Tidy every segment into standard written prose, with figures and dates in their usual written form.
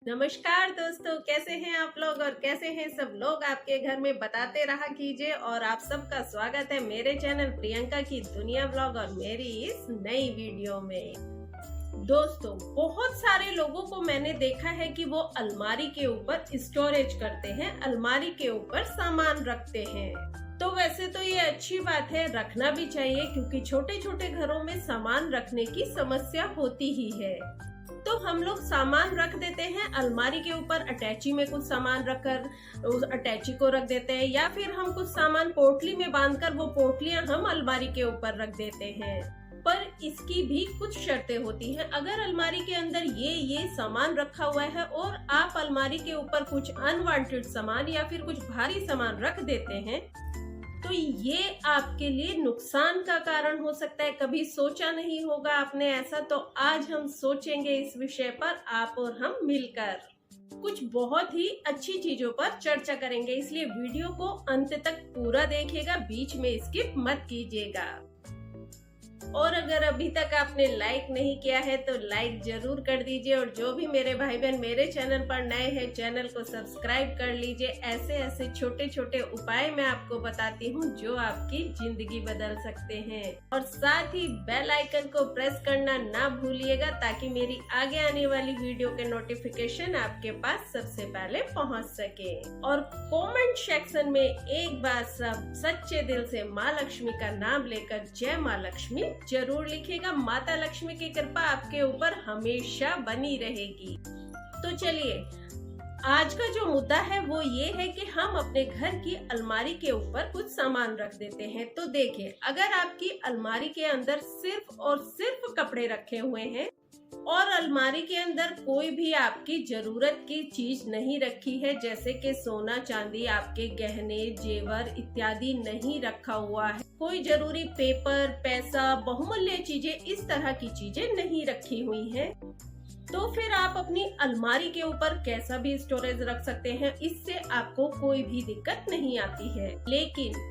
नमस्कार दोस्तों, कैसे हैं आप लोग और कैसे हैं सब लोग आपके घर में बताते रहा कीजिए। और आप सबका स्वागत है मेरे चैनल प्रियंका की दुनिया ब्लॉग और मेरी इस नई वीडियो में। दोस्तों, बहुत सारे लोगों को मैंने देखा है कि वो अलमारी के ऊपर स्टोरेज करते हैं, अलमारी के ऊपर सामान रखते हैं। तो वैसे तो ये अच्छी बात है, रखना भी चाहिए क्योंकि छोटे छोटे घरों में सामान रखने की समस्या होती ही है। तो हम लोग सामान रख देते हैं अलमारी के ऊपर, अटैची में कुछ सामान रखकर उस अटैची को रख देते हैं, या फिर हम कुछ सामान पोटली में बांधकर वो पोटलियां हम अलमारी के ऊपर रख देते हैं। पर इसकी भी कुछ शर्तें होती हैं। अगर अलमारी के अंदर ये सामान रखा हुआ है और आप अलमारी के ऊपर कुछ अनवांटेड सामान या फिर कुछ भारी सामान रख देते हैं तो ये आपके लिए नुकसान का कारण हो सकता है। कभी सोचा नहीं होगा आपने ऐसा, तो आज हम सोचेंगे इस विषय पर, आप और हम मिलकर कुछ बहुत ही अच्छी चीजों पर चर्चा करेंगे। इसलिए वीडियो को अंत तक पूरा देखिएगा, बीच में स्किप मत कीजिएगा। और अगर अभी तक आपने लाइक नहीं किया है तो लाइक जरूर कर दीजिए, और जो भी मेरे भाई बहन मेरे चैनल पर नए हैं चैनल को सब्सक्राइब कर लीजिए। ऐसे ऐसे छोटे छोटे उपाय मैं आपको बताती हूँ जो आपकी जिंदगी बदल सकते हैं। और साथ ही बेल आइकन को प्रेस करना ना भूलिएगा ताकि मेरी आगे आने वाली वीडियो के नोटिफिकेशन आपके पास सबसे पहले पहुँच सके। और कॉमेंट सेक्शन में एक बार सब सच्चे दिल से माँ लक्ष्मी का नाम लेकर जय माँ लक्ष्मी जरूर लिखिएगा। माता लक्ष्मी की कृपा आपके ऊपर हमेशा बनी रहेगी। तो चलिए, आज का जो मुद्दा है वो ये है कि हम अपने घर की अलमारी के ऊपर कुछ सामान रख देते हैं। तो देखिए, अगर आपकी अलमारी के अंदर सिर्फ और सिर्फ कपड़े रखे हुए हैं और अलमारी के अंदर कोई भी आपकी जरूरत की चीज नहीं रखी है, जैसे कि सोना चांदी, आपके गहने जेवर इत्यादि नहीं रखा हुआ है, कोई जरूरी पेपर पैसा बहुमूल्य चीजें इस तरह की चीजें नहीं रखी हुई हैं, तो फिर आप अपनी अलमारी के ऊपर कैसा भी स्टोरेज रख सकते हैं, इससे आपको कोई भी दिक्कत नहीं आती है। लेकिन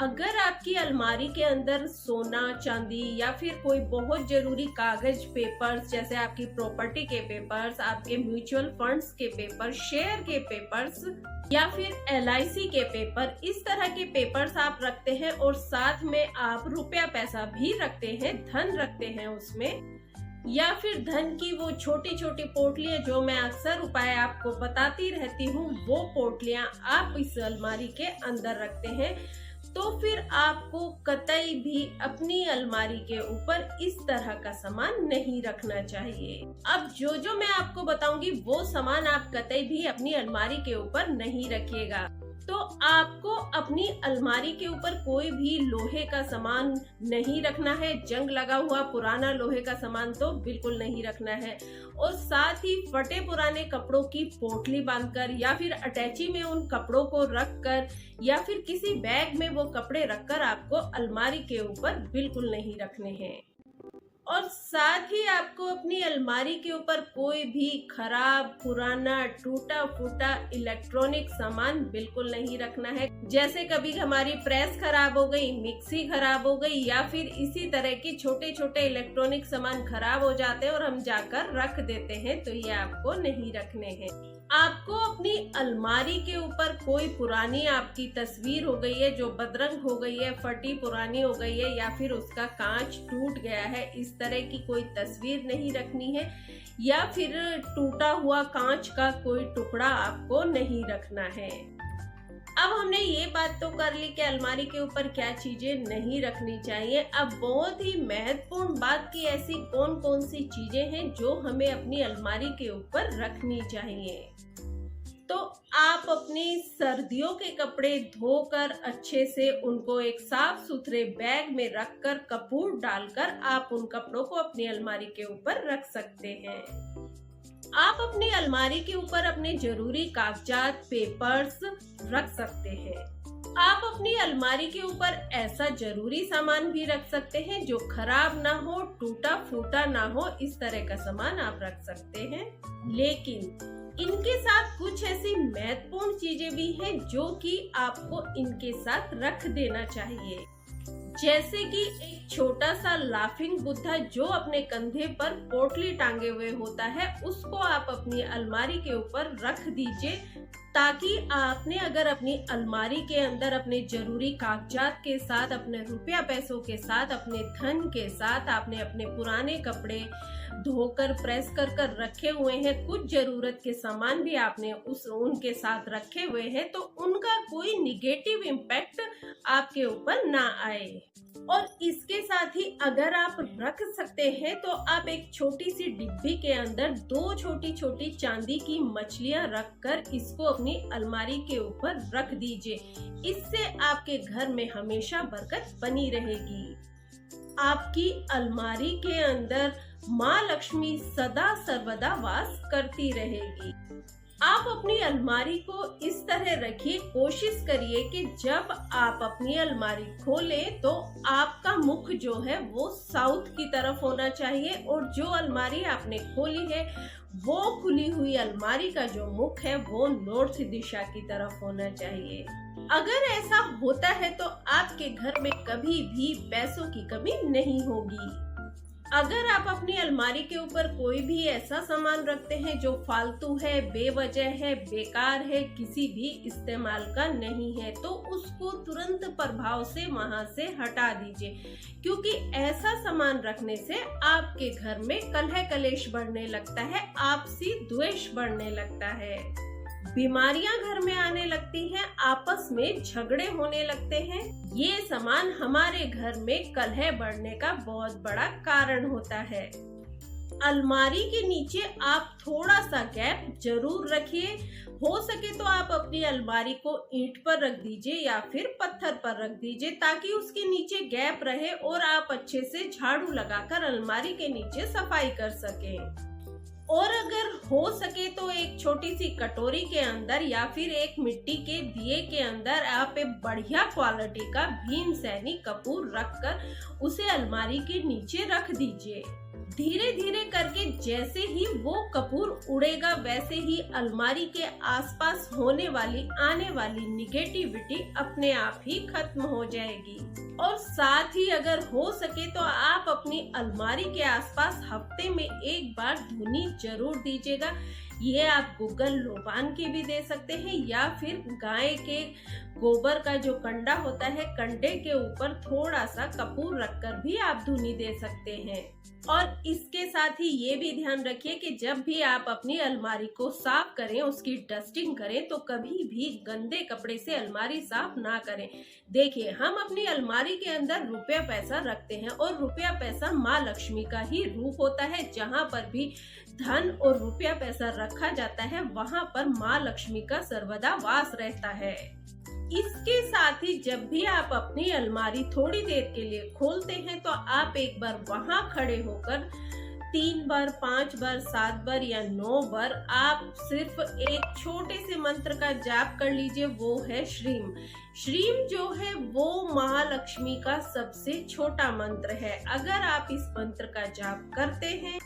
अगर आपकी अलमारी के अंदर सोना चांदी या फिर कोई बहुत जरूरी कागज पेपर्स, जैसे आपकी प्रॉपर्टी के पेपर्स, आपके म्यूचुअल फंड्स के पेपर, शेयर के पेपर्स या फिर LIC के पेपर, इस तरह के पेपर्स आप रखते हैं और साथ में आप रुपया पैसा भी रखते हैं, धन रखते हैं उसमें, या फिर धन की वो छोटी छोटी पोटलियां जो मैं अक्सर उपाय आपको बताती रहती हूँ, वो पोटलियां आप इस अलमारी के अंदर रखते हैं, तो फिर आपको कतई भी अपनी अलमारी के ऊपर इस तरह का सामान नहीं रखना चाहिए। अब जो मैं आपको बताऊंगी वो सामान आप कतई भी अपनी अलमारी के ऊपर नहीं रखिएगा। तो आपको अपनी अलमारी के ऊपर कोई भी लोहे का सामान नहीं रखना है, जंग लगा हुआ पुराना लोहे का सामान तो बिल्कुल नहीं रखना है। और साथ ही फटे पुराने कपड़ों की पोटली बांधकर या फिर अटैची में उन कपड़ों को रखकर या फिर किसी बैग में वो कपड़े रखकर आपको अलमारी के ऊपर बिल्कुल नहीं रखने हैं। और साथ ही आपको अपनी अलमारी के ऊपर कोई भी खराब पुराना टूटा फूटा इलेक्ट्रॉनिक सामान बिल्कुल नहीं रखना है। जैसे कभी हमारी प्रेस खराब हो गई, मिक्सी खराब हो गई या फिर इसी तरह की छोटे छोटे इलेक्ट्रॉनिक सामान खराब हो जाते हैं और हम जाकर रख देते हैं, तो ये आपको नहीं रखने हैं। आपको अपनी अलमारी के ऊपर कोई पुरानी आपकी तस्वीर हो गई है जो बदरंग हो गई है, फटी पुरानी हो गई है, या फिर उसका कांच टूट गया है, इस तरह की कोई तस्वीर नहीं रखनी है, या फिर टूटा हुआ कांच का कोई टुकड़ा आपको नहीं रखना है। अब हमने ये बात तो कर ली कि अलमारी के ऊपर क्या चीजें नहीं रखनी चाहिए। अब बहुत ही महत्वपूर्ण बात की ऐसी कौन कौन सी चीजें हैं जो हमें अपनी अलमारी के ऊपर रखनी चाहिए। तो आप अपनी सर्दियों के कपड़े धोकर अच्छे से उनको एक साफ सुथरे बैग में रखकर कपूर डालकर आप उन कपड़ों को अपनी अलमारी के ऊपर रख सकते हैं। आप अपनी अलमारी के ऊपर अपने जरूरी कागजात पेपर्स रख सकते हैं। आप अपनी अलमारी के ऊपर ऐसा जरूरी सामान भी रख सकते हैं जो खराब ना हो, टूटा फूटा ना हो, इस तरह का सामान आप रख सकते हैं। लेकिन इनके साथ कुछ ऐसी महत्वपूर्ण चीजें भी हैं जो कि आपको इनके साथ रख देना चाहिए। जैसे कि एक छोटा सा लाफिंग बुद्धा जो अपने कंधे पर पोटली टांगे हुए होता है, उसको आप अपनी अलमारी के ऊपर रख दीजिए, ताकि आपने अगर अपनी अलमारी के अंदर अपने जरूरी कागजात के साथ, अपने रुपया पैसों के साथ, अपने धन के साथ, आपने अपने पुराने कपड़े धोकर प्रेस कर रखे हुए हैं, कुछ जरूरत के सामान भी आपने उनके साथ रखे हुए हैं, तो उनका कोई निगेटिव इम्पैक्ट आपके ऊपर ना आए। और इसके साथ ही अगर आप रख सकते हैं तो आप एक छोटी सी डिब्बी के अंदर 2 छोटी छोटी चांदी की मछलियां रखकर इसको अपनी अलमारी के ऊपर रख दीजिए। इससे आपके घर में हमेशा बरकत बनी रहेगी। आपकी अलमारी के अंदर माँ लक्ष्मी सदा सर्वदा वास करती रहेगी। आप अपनी अलमारी को इस तरह रखिए, कोशिश करिए कि जब आप अपनी अलमारी खोलें तो आपका मुख जो है वो साउथ की तरफ होना चाहिए, और जो अलमारी आपने खोली है वो खुली हुई अलमारी का जो मुख है वो नॉर्थ दिशा की तरफ होना चाहिए। अगर ऐसा होता है तो आपके घर में कभी भी पैसों की कमी नहीं होगी। अगर आप अपनी अलमारी के ऊपर कोई भी ऐसा सामान रखते हैं जो फालतू है, बेवजह है, बेकार है, किसी भी इस्तेमाल का नहीं है, तो उसको तुरंत प्रभाव से वहां से हटा दीजिए, क्योंकि ऐसा सामान रखने से आपके घर में कलह कलेश बढ़ने लगता है, आपसी द्वेष बढ़ने लगता है, बीमारियां घर में आने लगती हैं, आपस में झगड़े होने लगते हैं। ये सामान हमारे घर में कलह बढ़ने का बहुत बड़ा कारण होता है। अलमारी के नीचे आप थोड़ा सा गैप जरूर रखिए। हो सके तो आप अपनी अलमारी को ईंट पर रख दीजिए या फिर पत्थर पर रख दीजिए, ताकि उसके नीचे गैप रहे और आप अच्छे से झाड़ू लगाकर अलमारी के नीचे सफाई कर सकें। और अगर हो सके तो एक छोटी सी कटोरी के अंदर या फिर एक मिट्टी के दिए के अंदर आप एक बढ़िया क्वालिटी का भीमसेनी कपूर रखकर उसे अलमारी के नीचे रख दीजिए। धीरे धीरे करके जैसे ही वो कपूर उड़ेगा, वैसे ही अलमारी के आसपास होने वाली आने वाली निगेटिविटी अपने आप ही खत्म हो जाएगी। और साथ ही अगर हो सके तो आप अपनी अलमारी के आसपास हफ्ते में एक बार धुनी जरूर दीजिएगा। ये आप गूगल लोबान के भी दे सकते हैं, या फिर गाय के गोबर का जो कंडा होता है, कंडे के ऊपर थोड़ा सा कपूर रखकर भी आप धुनी दे सकते हैं। और इसके साथ ही ये भी ध्यान रखिए कि जब भी आप अपनी अलमारी को साफ करें, उसकी डस्टिंग करें, तो कभी भी गंदे कपड़े से अलमारी साफ ना करें। देखिए, हम अपनी अलमारी के अंदर रुपया पैसा रखते हैं, और रुपया पैसा माँ लक्ष्मी का ही रूप होता है। जहाँ पर भी धन और रुपया पैसा रखा जाता है, वहाँ पर माँ लक्ष्मी का सर्वदा वास रहता है। इसके साथ ही जब भी आप अपनी अलमारी थोड़ी देर के लिए खोलते हैं, तो आप एक बार वहां खड़े होकर 3 बार, 5 बार, 7 बार या 9 बार आप सिर्फ एक छोटे से मंत्र का जाप कर लीजिए, वो है श्रीम। श्रीम जो है वो महालक्ष्मी का सबसे छोटा मंत्र है। अगर आप इस मंत्र का जाप करते हैं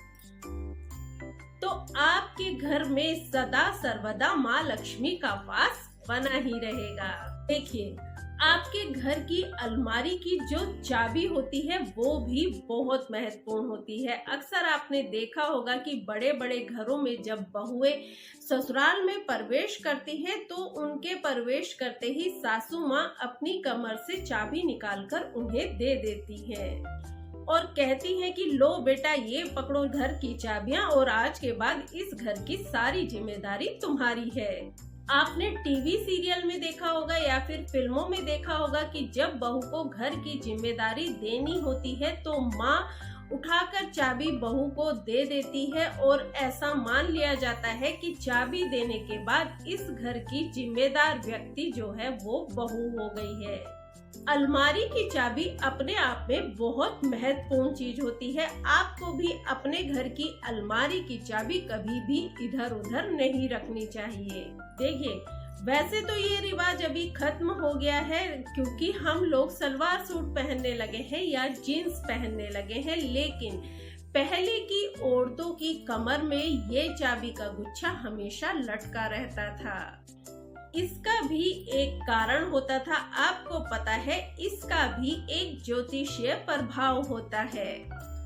तो आपके घर में सदा सर्वदा माँ लक्ष्मी का वास बना ही रहेगा। देखिए, आपके घर की अलमारी की जो चाबी होती है वो भी बहुत महत्वपूर्ण होती है। अक्सर आपने देखा होगा कि बड़े बड़े घरों में जब बहुएं ससुराल में प्रवेश करती हैं, तो उनके प्रवेश करते ही सासू माँ अपनी कमर से चाबी निकालकर उन्हें दे देती है और कहती है कि लो बेटा, ये पकड़ो घर की चाबियां, और आज के बाद इस घर की सारी जिम्मेदारी तुम्हारी है। आपने टीवी सीरियल में देखा होगा या फिर फिल्मों में देखा होगा कि जब बहू को घर की जिम्मेदारी देनी होती है तो माँ उठाकर चाबी बहू को दे देती है, और ऐसा मान लिया जाता है कि चाबी देने के बाद इस घर की जिम्मेदार व्यक्ति जो है वो बहू हो गई है। अलमारी की चाबी अपने आप में बहुत महत्वपूर्ण चीज होती है। आपको भी अपने घर की अलमारी की चाबी कभी भी इधर उधर नहीं रखनी चाहिए। देखिए, वैसे तो ये रिवाज अभी खत्म हो गया है, क्योंकि हम लोग सलवार सूट पहनने लगे हैं या जीन्स पहनने लगे हैं, लेकिन पहले की औरतों की कमर में ये चाबी का गुच्छा हमेशा लटका रहता था। इसका भी एक कारण होता था, आपको पता है, इसका भी एक ज्योतिषीय प्रभाव होता है।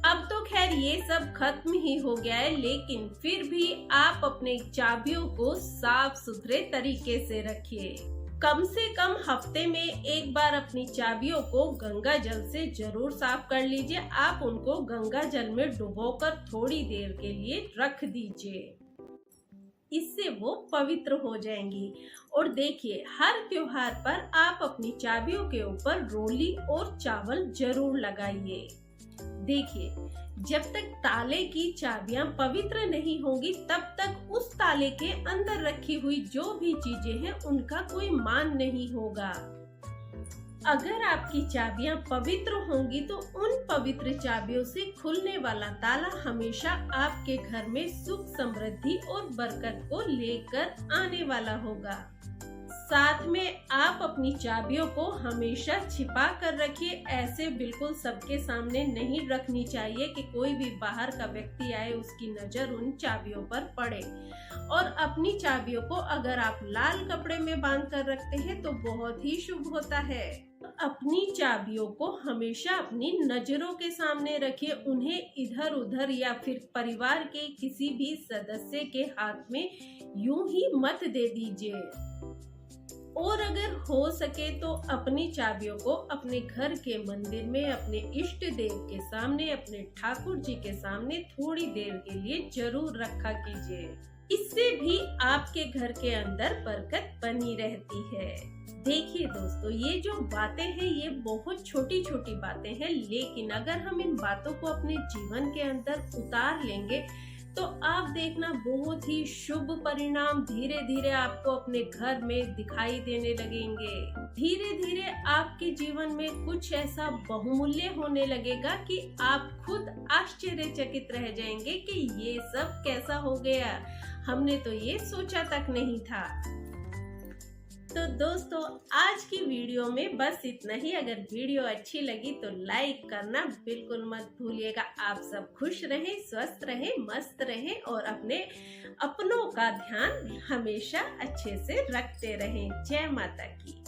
अब तो खैर ये सब खत्म ही हो गया है, लेकिन फिर भी आप अपने चाबियों को साफ सुथरे तरीके से रखिए। कम से कम हफ्ते में एक बार अपनी चाबियों को गंगा जल से जरूर साफ कर लीजिए। आप उनको गंगा जल में डुबोकर थोड़ी देर के लिए रख दीजिए, इससे वो पवित्र हो जाएंगी। और देखिए, हर त्योहार पर आप अपनी चाबियों के ऊपर रोली और चावल जरूर लगाइए। देखिए, जब तक ताले की चाबियां पवित्र नहीं होंगी तब तक उस ताले के अंदर रखी हुई जो भी चीजें हैं उनका कोई मान नहीं होगा। अगर आपकी चाबियां पवित्र होंगी तो उन पवित्र चाबियों से खुलने वाला ताला हमेशा आपके घर में सुख, समृद्धि और बरकत को लेकर आने वाला होगा। साथ में आप अपनी चाबियों को हमेशा छिपा कर रखिए। ऐसे बिल्कुल सबके सामने नहीं रखनी चाहिए कि कोई भी बाहर का व्यक्ति आए, उसकी नजर उन चाबियों पर पड़े। और अपनी चाबियों को अगर आप लाल कपड़े में बांध कर रखते हैं तो बहुत ही शुभ होता है। अपनी चाबियों को हमेशा अपनी नजरों के सामने रखिए, उन्हें इधर उधर या फिर परिवार के किसी भी सदस्य के हाथ में यूं ही मत दे दीजिए। और अगर हो सके तो अपनी चाबियों को अपने घर के मंदिर में, अपने इष्ट देव के सामने, अपने ठाकुर जी के सामने थोड़ी देर के लिए जरूर रखा कीजिए। इससे भी आपके घर के अंदर बरकत बनी रहती है। देखिए दोस्तों, ये जो बातें हैं ये बहुत छोटी छोटी बातें हैं, लेकिन अगर हम इन बातों को अपने जीवन के अंदर उतार लेंगे तो आप देखना बहुत ही शुभ परिणाम धीरे धीरे आपको अपने घर में दिखाई देने लगेंगे। धीरे धीरे आपके जीवन में कुछ ऐसा बहुमूल्य होने लगेगा कि आप खुद आश्चर्यचकित रह जाएंगे कि ये सब कैसा हो गया, हमने तो ये सोचा तक नहीं था। तो दोस्तों, आज की वीडियो में बस इतना ही। अगर वीडियो अच्छी लगी तो लाइक करना बिल्कुल मत भूलिएगा। आप सब खुश रहें, स्वस्थ रहें, मस्त रहें और अपनों का ध्यान हमेशा अच्छे से रखते रहें। जय माता की।